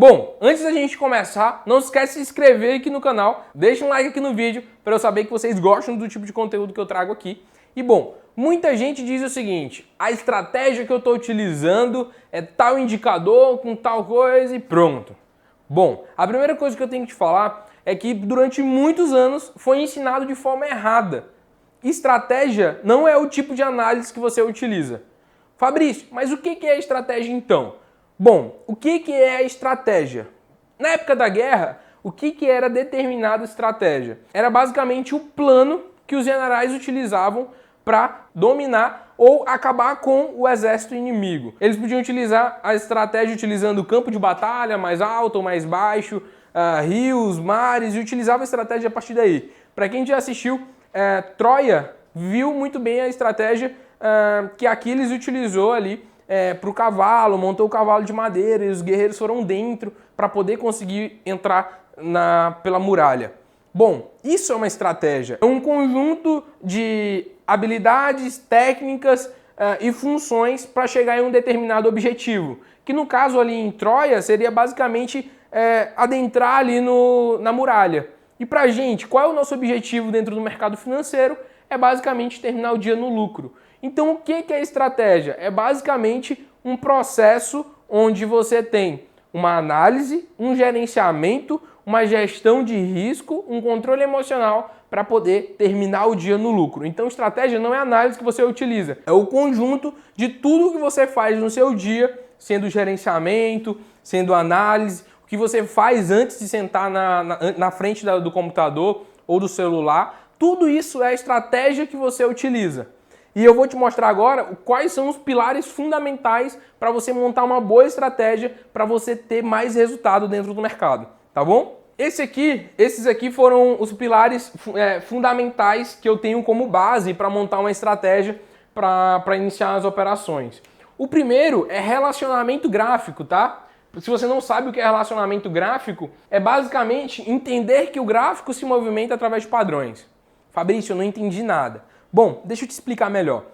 Bom, antes da gente começar, não se esquece de se inscrever aqui no canal, deixa um like aqui no vídeo para eu saber que vocês gostam do tipo de conteúdo que eu trago aqui. E bom, muita gente diz o seguinte: a estratégia que eu estou utilizando é tal indicador com tal coisa e pronto. Bom, a primeira coisa que eu tenho que te falar é que durante muitos anos foi ensinado de forma errada. Estratégia não é o tipo de análise que você utiliza. Fabrício, mas o que é estratégia então? Bom, o que é a estratégia? Na época da guerra, o que era determinada estratégia? Era basicamente o plano que os generais utilizavam para dominar ou acabar com o exército inimigo. Eles podiam utilizar a estratégia utilizando o campo de batalha mais alto ou mais baixo, rios, mares, e utilizava a estratégia a partir daí. Para quem já assistiu Troia, viu muito bem a estratégia que Aquiles utilizou ali para o cavalo, montou o cavalo de madeira e os guerreiros foram dentro para poder conseguir entrar pela muralha. Bom, isso é uma estratégia, é um conjunto de habilidades, técnicas e funções para chegar em um determinado objetivo, que no caso ali em Troia seria basicamente adentrar ali na muralha. E pra gente, qual é o nosso objetivo dentro do mercado financeiro? É basicamente terminar o dia no lucro. Então o que é estratégia? É basicamente um processo onde você tem uma análise, um gerenciamento, uma gestão de risco, um controle emocional para poder terminar o dia no lucro. Então estratégia não é a análise que você utiliza, é o conjunto de tudo que você faz no seu dia, sendo gerenciamento, sendo análise, o que você faz antes de sentar na frente do computador ou do celular. Tudo isso é a estratégia que você utiliza. E eu vou te mostrar agora quais são os pilares fundamentais para você montar uma boa estratégia para você ter mais resultado dentro do mercado, tá bom? Esses aqui foram os pilares fundamentais que eu tenho como base para montar uma estratégia para iniciar as operações. O primeiro é relacionamento gráfico, tá? Se você não sabe o que é relacionamento gráfico, é basicamente entender que o gráfico se movimenta através de padrões. Fabrício, eu não entendi nada. Bom, deixa eu te explicar melhor.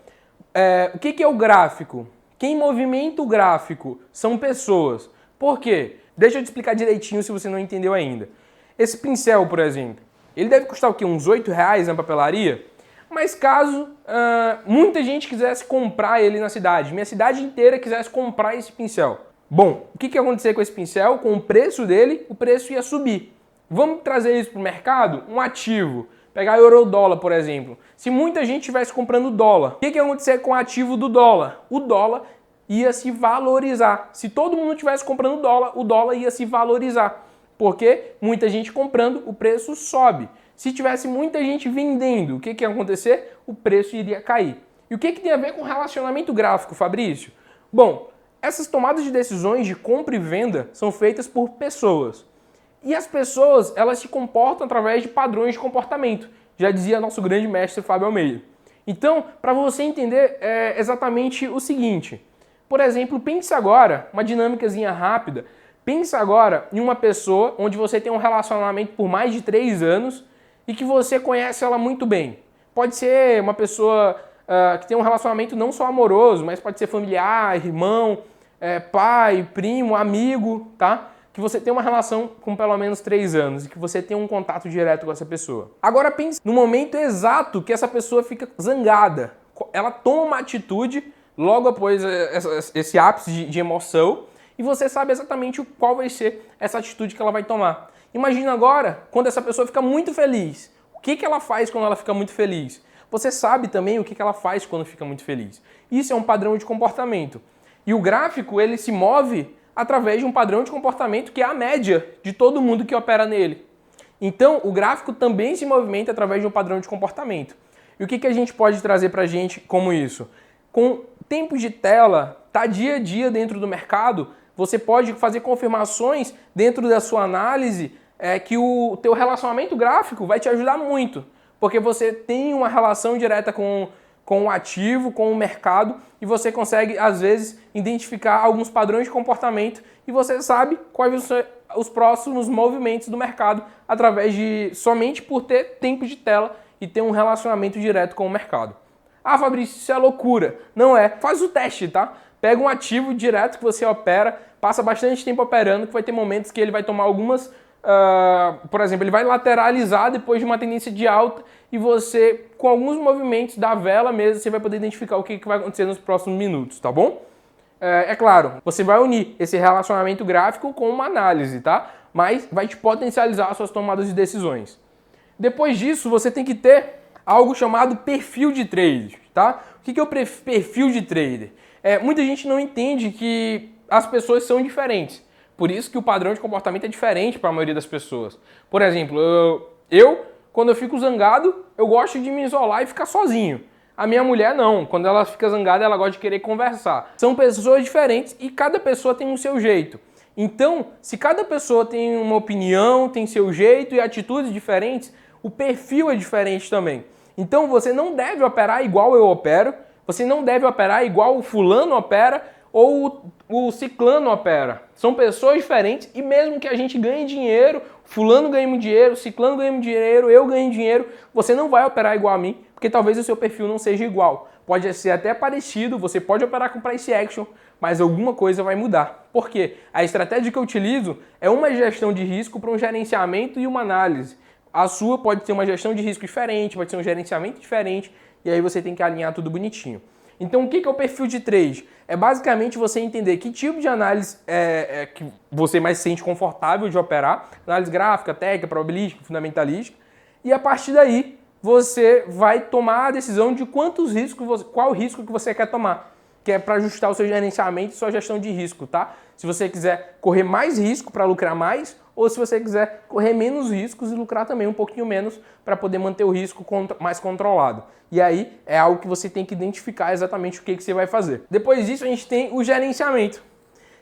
O que é o gráfico? Quem movimenta o gráfico são pessoas. Por quê? Deixa eu te explicar direitinho se você não entendeu ainda. Esse pincel, por exemplo, ele deve custar o quê? Uns R$8 na papelaria? Mas caso muita gente quisesse comprar ele na cidade, minha cidade inteira quisesse comprar esse pincel. Bom, o que ia acontecer com esse pincel? Com o preço dele, o preço ia subir. Vamos trazer isso para o mercado? Um ativo. Pegar euro-dólar, por exemplo. Se muita gente estivesse comprando dólar, o que ia acontecer com o ativo do dólar? O dólar ia se valorizar. Se todo mundo estivesse comprando dólar, o dólar ia se valorizar. Porque muita gente comprando, o preço sobe. Se tivesse muita gente vendendo, o que ia acontecer? O preço iria cair. E o que tem a ver com relacionamento gráfico, Fabrício? Bom, essas tomadas de decisões de compra e venda são feitas por pessoas. E as pessoas, elas se comportam através de padrões de comportamento. Já dizia nosso grande mestre Fábio Almeida. Então, para você entender é exatamente o seguinte. Por exemplo, pense agora, uma dinâmicazinha rápida. Pensa agora em uma pessoa onde você tem um relacionamento por mais de 3 anos e que você conhece ela muito bem. Pode ser uma pessoa que tem um relacionamento não só amoroso, mas pode ser familiar, irmão, pai, primo, amigo, tá? Que você tem uma relação com pelo menos 3 anos e que você tem um contato direto com essa pessoa. Agora pense no momento exato que essa pessoa fica zangada. Ela toma uma atitude logo após esse ápice de emoção e você sabe exatamente qual vai ser essa atitude que ela vai tomar. Imagina agora quando essa pessoa fica muito feliz. O que ela faz quando ela fica muito feliz? Você sabe também o que ela faz quando fica muito feliz. Isso é um padrão de comportamento. E o gráfico, ele se move através de um padrão de comportamento que é a média de todo mundo que opera nele. Então, o gráfico também se movimenta através de um padrão de comportamento. E o que a gente pode trazer para a gente como isso? Com tempo de tela, tá dia a dia dentro do mercado, você pode fazer confirmações dentro da sua análise que o teu relacionamento gráfico vai te ajudar muito, porque você tem uma relação direta com o ativo, com o mercado, e você consegue, às vezes, identificar alguns padrões de comportamento e você sabe quais vão ser os próximos movimentos do mercado somente por ter tempo de tela e ter um relacionamento direto com o mercado. Ah, Fabrício, isso é loucura. Não é. Faz o teste, tá? pega um ativo direto que você opera, passa bastante tempo operando, que vai ter momentos que ele vai tomar algumas... por exemplo, ele vai lateralizar depois de uma tendência de alta e você, com alguns movimentos da vela mesmo, você vai poder identificar o que vai acontecer nos próximos minutos, tá bom? É claro, você vai unir esse relacionamento gráfico com uma análise, tá? Mas vai te potencializar as suas tomadas de decisões. Depois disso, você tem que ter algo chamado perfil de trader, tá? O que é o perfil de trader? Muita gente não entende que as pessoas são diferentes. Por isso que o padrão de comportamento é diferente para a maioria das pessoas. Por exemplo, quando eu fico zangado, eu gosto de me isolar e ficar sozinho. A minha mulher não. Quando ela fica zangada, ela gosta de querer conversar. São pessoas diferentes e cada pessoa tem o seu jeito. Então, se cada pessoa tem uma opinião, tem seu jeito e atitudes diferentes, o perfil é diferente também. Então, você não deve operar igual eu opero, você não deve operar igual o fulano opera ou o ciclano opera. São pessoas diferentes e mesmo que a gente ganhe dinheiro, fulano ganhe muito dinheiro, ciclano ganhe muito dinheiro, eu ganhe dinheiro, você não vai operar igual a mim, porque talvez o seu perfil não seja igual. Pode ser até parecido, você pode operar com price action, mas alguma coisa vai mudar. Por quê? A estratégia que eu utilizo é uma gestão de risco para um gerenciamento e uma análise. A sua pode ter uma gestão de risco diferente, pode ser um gerenciamento diferente, e aí você tem que alinhar tudo bonitinho. Então, o que é o perfil de trade? É basicamente você entender que tipo de análise que você mais se sente confortável de operar, análise gráfica, técnica, probabilística, fundamentalística, e a partir daí você vai tomar a decisão de qual risco que você quer tomar, que é para ajustar o seu gerenciamento e sua gestão de risco, tá? Se você quiser correr mais risco para lucrar mais, ou se você quiser correr menos riscos e lucrar também um pouquinho menos para poder manter o risco mais controlado. E aí é algo que você tem que identificar exatamente o que você vai fazer. Depois disso a gente tem o gerenciamento,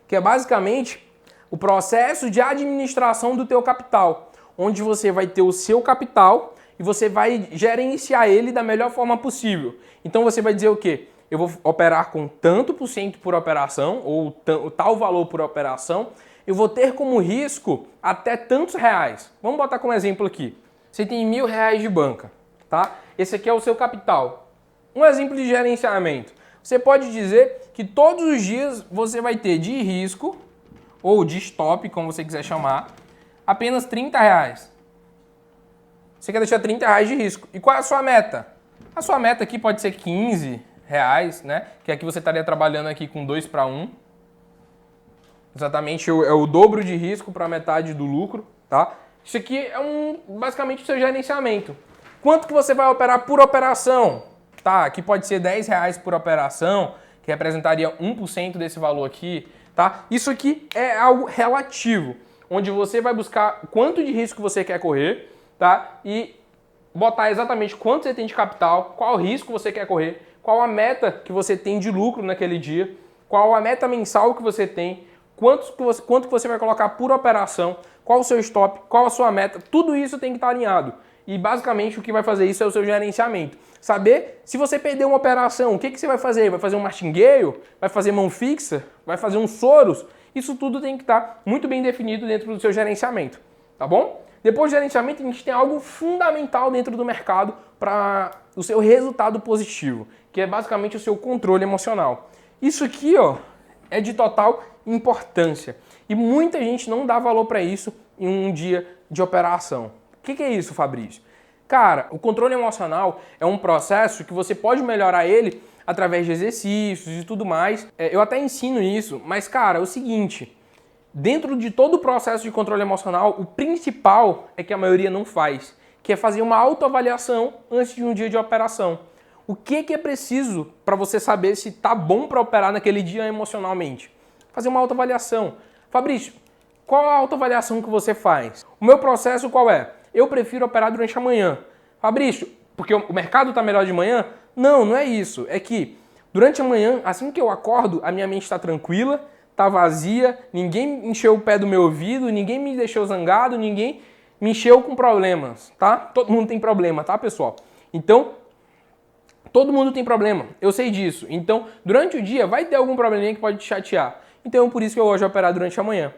que é basicamente o processo de administração do teu capital, onde você vai ter o seu capital e você vai gerenciar ele da melhor forma possível. Então você vai dizer o quê? Eu vou operar com tanto por cento por operação, ou tal valor por operação, eu vou ter como risco até tantos reais. Vamos botar como exemplo aqui. Você tem R$1.000 de banca, tá? Esse aqui é o seu capital. Um exemplo de gerenciamento. Você pode dizer que todos os dias você vai ter de risco, ou de stop, como você quiser chamar, apenas R$30. Você quer deixar R$30 de risco. E qual é a sua meta? A sua meta aqui pode ser R$15, né? Que aqui você estaria trabalhando aqui com 2 para 1. Exatamente, é o dobro de risco para metade do lucro, tá? Isso aqui é basicamente o seu gerenciamento. Quanto que você vai operar por operação? Tá, aqui pode ser R$10 por operação, que representaria 1% desse valor aqui, tá? Isso aqui é algo relativo, onde você vai buscar quanto de risco você quer correr, tá? E botar exatamente quanto você tem de capital, qual risco você quer correr, qual a meta que você tem de lucro naquele dia, qual a meta mensal que você tem, quanto que você vai colocar por operação, qual o seu stop, qual a sua meta, tudo isso tem que estar alinhado. E basicamente o que vai fazer isso é o seu gerenciamento. Saber se você perder uma operação, o que você vai fazer? Vai fazer um martingale? Vai fazer mão fixa? Vai fazer um Soros? Isso tudo tem que estar muito bem definido dentro do seu gerenciamento, tá bom? Depois do gerenciamento, a gente tem algo fundamental dentro do mercado para o seu resultado positivo, que é basicamente o seu controle emocional. Isso aqui, ó, é de total importância. E muita gente não dá valor para isso em um dia de operação. O que é isso, Fabrício? Cara, o controle emocional é um processo que você pode melhorar ele através de exercícios e tudo mais. Eu até ensino isso, mas, cara, é o seguinte, dentro de todo o processo de controle emocional, o principal é que a maioria não faz, que é fazer uma autoavaliação antes de um dia de operação. O que é preciso para você saber se tá bom para operar naquele dia emocionalmente? Fazer uma autoavaliação. Fabrício, qual a autoavaliação que você faz? O meu processo qual é? Eu prefiro operar durante a manhã. Fabrício, porque o mercado está melhor de manhã? Não, não é isso. É que durante a manhã, assim que eu acordo, a minha mente está tranquila, está vazia, ninguém encheu o pé do meu ouvido, ninguém me deixou zangado, ninguém me encheu com problemas, tá? Todo mundo tem problema, tá, pessoal? Então, todo mundo tem problema, eu sei disso. Então, durante o dia vai ter algum probleminha que pode te chatear. Então, por isso que eu gosto de operar durante a manhã.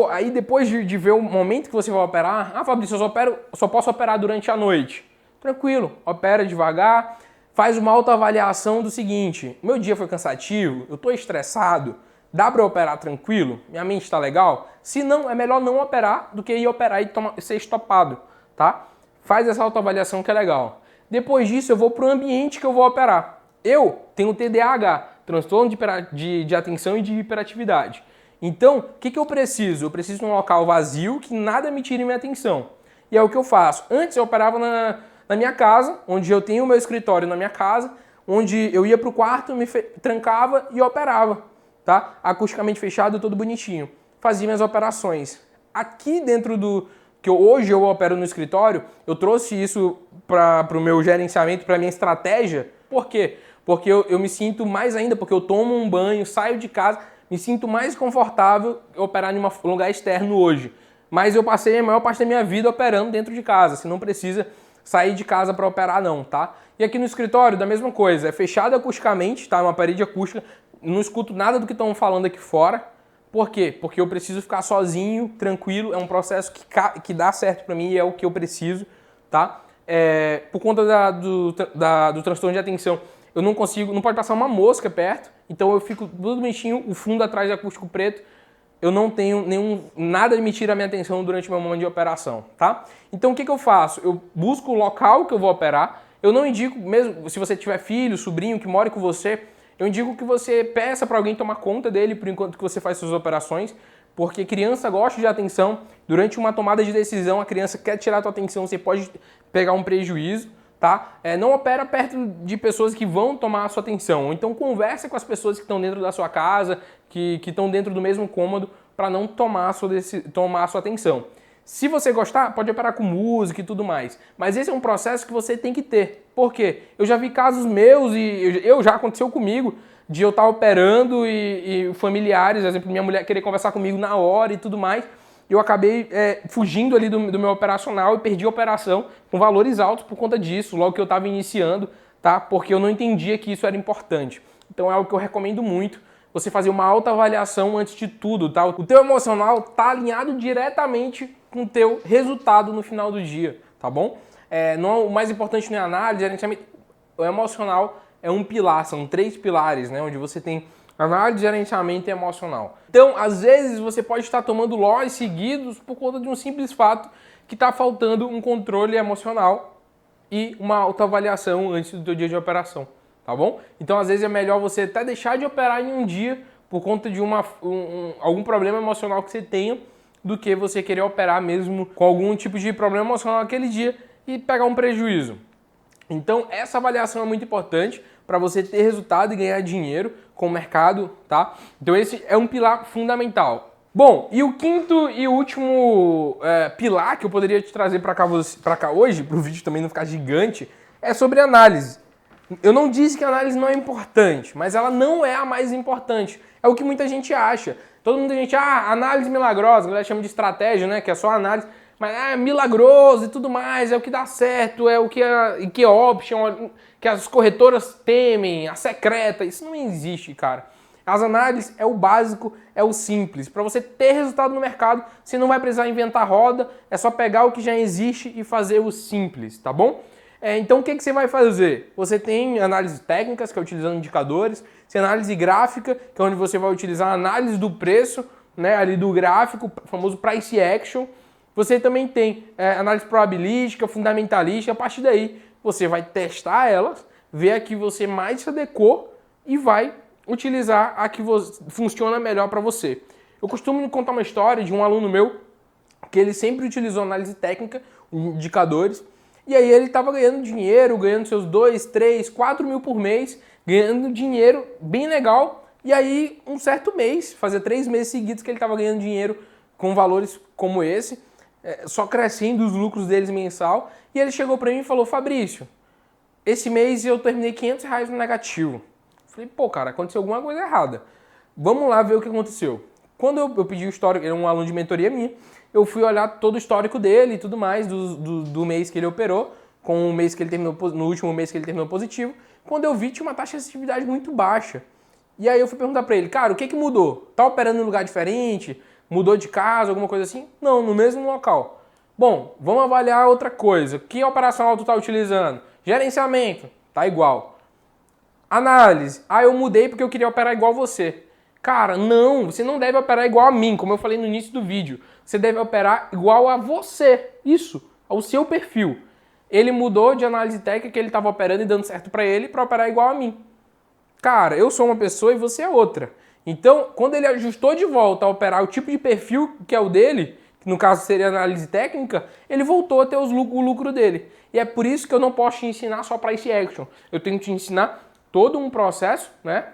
Aí depois de ver o momento que você vai operar, Fabrício, eu só posso operar durante a noite. Tranquilo, opera devagar, faz uma autoavaliação do seguinte: meu dia foi cansativo, eu estou estressado, dá para operar tranquilo? Minha mente está legal? Se não, é melhor não operar do que ir operar e ser estopado, tá? Faz essa autoavaliação que é legal. Depois disso, eu vou para o ambiente que eu vou operar. Eu tenho TDAH, transtorno de atenção e de hiperatividade. Então, o que eu preciso? Eu preciso de um local vazio que nada me tire minha atenção. E é o que eu faço. Antes eu operava na minha casa, onde eu tenho o meu escritório na minha casa, onde eu ia para o quarto, me trancava e operava, tá? Acusticamente fechado, todo bonitinho. Fazia minhas operações. Aqui dentro do que hoje eu opero no escritório, eu trouxe isso para o meu gerenciamento, para a minha estratégia. Por quê? Porque eu me sinto mais ainda, porque eu tomo um banho, saio de casa, me sinto mais confortável operar em um lugar externo hoje. Mas eu passei a maior parte da minha vida operando dentro de casa, você não precisa sair de casa para operar não, tá? E aqui no escritório, da mesma coisa, é fechado acusticamente, tá? Uma parede acústica, não escuto nada do que estão falando aqui fora. Por quê? Porque eu preciso ficar sozinho, tranquilo, é um processo que dá certo para mim e é o que eu preciso, tá? Por conta do transtorno de atenção, eu não pode passar uma mosca perto, então eu fico tudo bonitinho, o fundo atrás de acústico preto, eu não tenho nada me tira a minha atenção durante o meu momento de operação, tá? Então o que eu faço? Eu busco o local que eu vou operar, eu não indico, mesmo se você tiver filho, sobrinho que mora com você, eu indico que você peça para alguém tomar conta dele por enquanto que você faz suas operações, porque criança gosta de atenção, durante uma tomada de decisão a criança quer tirar a tua atenção, você pode pegar um prejuízo, tá? Não opera perto de pessoas que vão tomar a sua atenção, ou então conversa com as pessoas que estão dentro da sua casa, que estão dentro do mesmo cômodo, para não tomar a sua atenção. Se você gostar, pode operar com música e tudo mais. Mas esse é um processo que você tem que ter. Por quê? Eu já vi casos meus e já aconteceu comigo de eu estar operando e familiares, por exemplo, minha mulher querer conversar comigo na hora e tudo mais. Eu acabei fugindo ali do meu operacional e perdi a operação com valores altos por conta disso, logo que eu estava iniciando, tá? Porque eu não entendia que isso era importante. Então é algo que eu recomendo muito. Você fazer uma autoavaliação antes de tudo, tá? O teu emocional tá alinhado diretamente com o teu resultado no final do dia, tá bom? O mais importante não é a análise, gerenciamento. O emocional é um pilar, são 3 pilares, né? Onde você tem análise, gerenciamento e emocional. Então, às vezes, você pode estar tomando LOIs seguidos por conta de um simples fato que está faltando um controle emocional e uma autoavaliação antes do teu dia de operação. Tá bom? Então, às vezes, é melhor você até deixar de operar em um dia por conta de algum problema emocional que você tenha, do que você querer operar mesmo com algum tipo de problema emocional naquele dia e pegar um prejuízo. Então, essa avaliação é muito importante para você ter resultado e ganhar dinheiro com o mercado, tá? Então, esse é um pilar fundamental. Bom, e o quinto e último pilar que eu poderia te trazer para cá hoje, para o vídeo também não ficar gigante, é sobre análise. Eu não disse que a análise não é importante, mas ela não é a mais importante. É o que muita gente acha. Muita gente, análise milagrosa, a galera chama de estratégia, né? Que é só análise, mas é milagroso e tudo mais, é o que dá certo, é o que é option, que as corretoras temem, a secreta. Isso não existe, cara. As análises é o básico, é o simples. Para você ter resultado no mercado, você não vai precisar inventar roda, é só pegar o que já existe e fazer o simples, tá bom? Então, o que você vai fazer? Você tem análise técnicas, que é utilizando indicadores, tem análise gráfica, que é onde você vai utilizar a análise do preço, né, ali do gráfico, o famoso price action. Você também tem análise probabilística, fundamentalística. A partir daí, você vai testar elas, ver a que você mais se adequou e vai utilizar a que funciona melhor para você. Eu costumo contar uma história de um aluno meu que ele sempre utilizou análise técnica, indicadores, e aí ele estava ganhando dinheiro, ganhando seus 2, 3, 4 mil por mês, ganhando dinheiro bem legal. E aí, um certo mês, fazia 3 meses seguidos que ele estava ganhando dinheiro com valores como esse, só crescendo os lucros deles mensal. E ele chegou para mim e falou: Fabrício, esse mês eu terminei R$500 no negativo. Falei: pô, cara, aconteceu alguma coisa errada. Vamos lá ver o que aconteceu. Quando eu pedi o histórico, ele é um aluno de mentoria minha, eu fui olhar todo o histórico dele e tudo mais, do mês que ele operou, com o mês que ele terminou, no último mês que ele terminou positivo. Quando eu vi, tinha uma taxa de atividade muito baixa. E aí eu fui perguntar pra ele: cara, o que mudou? Tá operando em um lugar diferente? Mudou de casa, alguma coisa assim? Não, no mesmo local. Bom, vamos avaliar outra coisa. Que operacional tu tá utilizando? Gerenciamento. tá igual. Análise, eu mudei porque eu queria operar igual você. Cara, não, você não deve operar igual a mim, como eu falei no início do vídeo. Você deve operar igual a você, isso, ao seu perfil. Ele mudou de análise técnica que ele estava operando e dando certo para ele para operar igual a mim. Cara, eu sou uma pessoa e você é outra. Então, quando ele ajustou de volta a operar o tipo de perfil que é o dele, que no caso seria análise técnica, ele voltou a ter o lucro dele. E é por isso que eu não posso te ensinar só price action. Eu tenho que te ensinar todo um processo, né,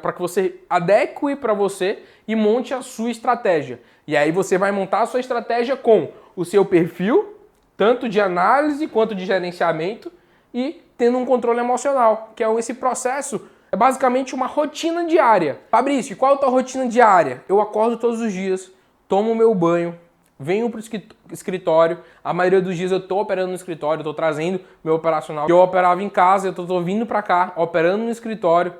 para que você adeque para você e monte a sua estratégia. E aí você vai montar a sua estratégia com o seu perfil, tanto de análise quanto de gerenciamento, e tendo um controle emocional, que é esse processo. É basicamente uma rotina diária. Fabrício, qual é a tua rotina diária? Eu acordo todos os dias, tomo meu banho, venho para o escritório. A maioria dos dias eu estou operando no escritório, estou trazendo meu operacional. Eu operava em casa, eu estou vindo para cá, operando no escritório.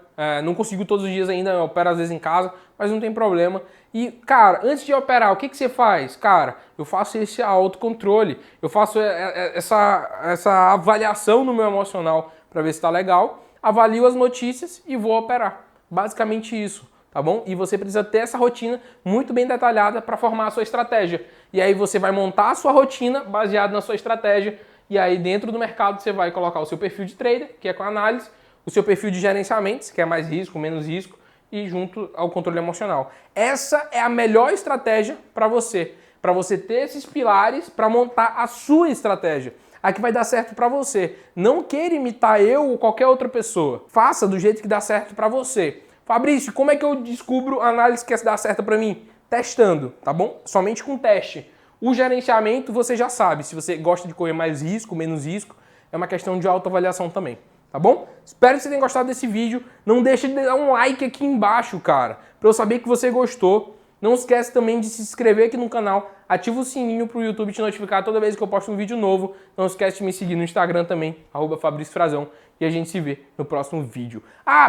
Não consigo todos os dias ainda, eu opero às vezes em casa, mas não tem problema. E, cara, antes de operar, o que você faz? Cara, eu faço esse autocontrole, eu faço essa avaliação no meu emocional para ver se está legal. Avalio as notícias e vou operar. Basicamente isso, tá bom? E você precisa ter essa rotina muito bem detalhada para formar a sua estratégia. E aí você vai montar a sua rotina baseada na sua estratégia. E aí dentro do mercado você vai colocar o seu perfil de trader, que é com a análise, o seu perfil de gerenciamento, que é mais risco, menos risco, e junto ao controle emocional. Essa é a melhor estratégia para você ter esses pilares para montar a sua estratégia. A que vai dar certo para você. Não queira imitar eu ou qualquer outra pessoa. Faça do jeito que dá certo para você. Fabrício, como é que eu descubro a análise que dá certo para mim? Testando, tá bom? Somente com teste. O gerenciamento você já sabe. Se você gosta de correr mais risco, menos risco, é uma questão de autoavaliação também. Tá bom? Espero que você tenha gostado desse vídeo. Não deixe de dar um like aqui embaixo, cara, para eu saber que você gostou. Não esquece também de se inscrever aqui no canal, ativa o sininho para o YouTube te notificar toda vez que eu posto um vídeo novo. Não esquece de me seguir no Instagram também, @FabrícioFrazão, e a gente se vê no próximo vídeo.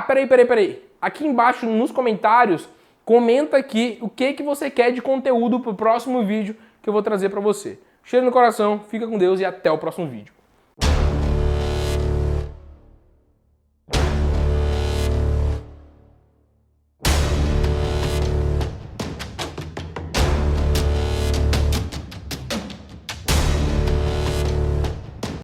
Peraí. Aqui embaixo nos comentários, comenta aqui o que você quer de conteúdo para o próximo vídeo que eu vou trazer para você. Cheiro no coração, fica com Deus e até o próximo vídeo.